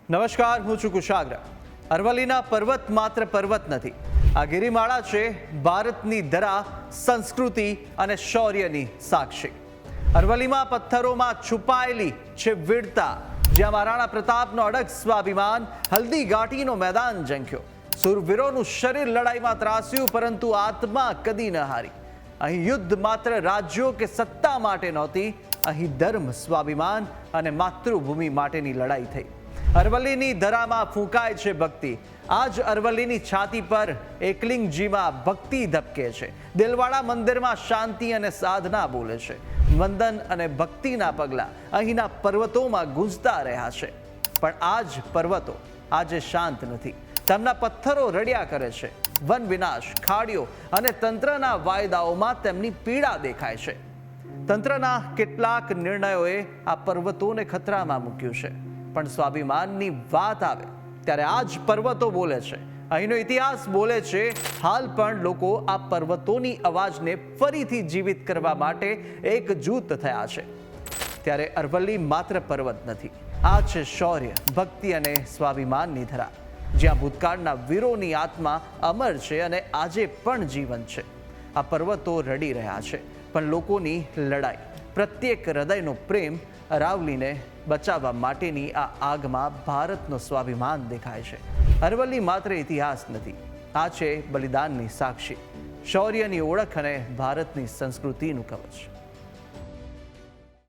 નમસ્કાર, હું છું કુશાગ્ર. અરવલ્લીના પર્વત માત્ર પર્વત નથી, આ ગિરિમાળા છે ભારતની ધરા, સંસ્કૃતિ અને શૌર્યની સાક્ષી. અરવલ્લીમાં પથ્થરોમાં છુપાયેલી છે વીરતા, જ્યાં મહારાણા પ્રતાપનો અડગ સ્વાભિમાન હલ્દી ઘાટીનો મેદાન ઝંખ્યો. સુરવીરોનું શરીર લડાઈમાં ત્રાસ્યું, પરંતુ આત્મા કદી ન હારી. અહીં યુદ્ધ માત્ર રાજ્યો કે સત્તા માટે નહોતી, અહીં ધર્મ, સ્વાભિમાન અને માતૃભૂમિ માટેની લડાઈ થઈ. અરવલ્લીની ધરામાં ફૂંકાય છે ભક્તિ. આજ અરવલ્લીની છાતી પર એકલિંગજીમાં ભક્તિ ધબકે છે. દિલવાડા મંદિરમાં શાંતિ અને સાધના બોલે છે. વંદન અને ભક્તિના પગલા અહીંના પર્વતોમાં ગુંજતા રહ્યા છે. પણ આજ પર્વતો આજે શાંત નથી. તેમના પથ્થરો રડ્યા કરે છે. વન વિનાશ, ખાડીઓ અને તંત્રના વાયદાઓમાં તેમની પીડા દેખાય છે. તંત્રના કેટલાક નિર્ણયોએ આ પર્વતોને ખતરામાં મૂક્યું છે. પણ સ્વાભિમાનની વાત આવે ત્યારે આ જ પર્વતો બોલે છે. અહીંનો ઇતિહાસ બોલે છે. હાલ પણ લોકો આ પર્વતોની અવાજને ફરીથી જીવિત કરવા માટે એકજૂથ થયા છે. ત્યારે અરવલ્લી માત્ર પર્વત નથી, આ છે શૌર્ય, ભક્તિ અને સ્વાભિમાનની ધરા, જ્યાં ભૂતકાળના વીરોની આત્મા અમર છે અને આજે પણ જીવન છે. આ પર્વતો રડી રહ્યા છે, પણ લોકોની લડાઈ, પ્રત્યેક હૃદયનો પ્રેમ, અરાવલીને બચાવવા માટેની આ આગમાં ભારતનો સ્વાભિમાન દેખાય છે. અરવલ્લી માત્ર ઇતિહાસ નથી, આ છે બલિદાનની સાક્ષી, શૌર્યની ઓળખ અને ભારતની સંસ્કૃતિનું કવચ.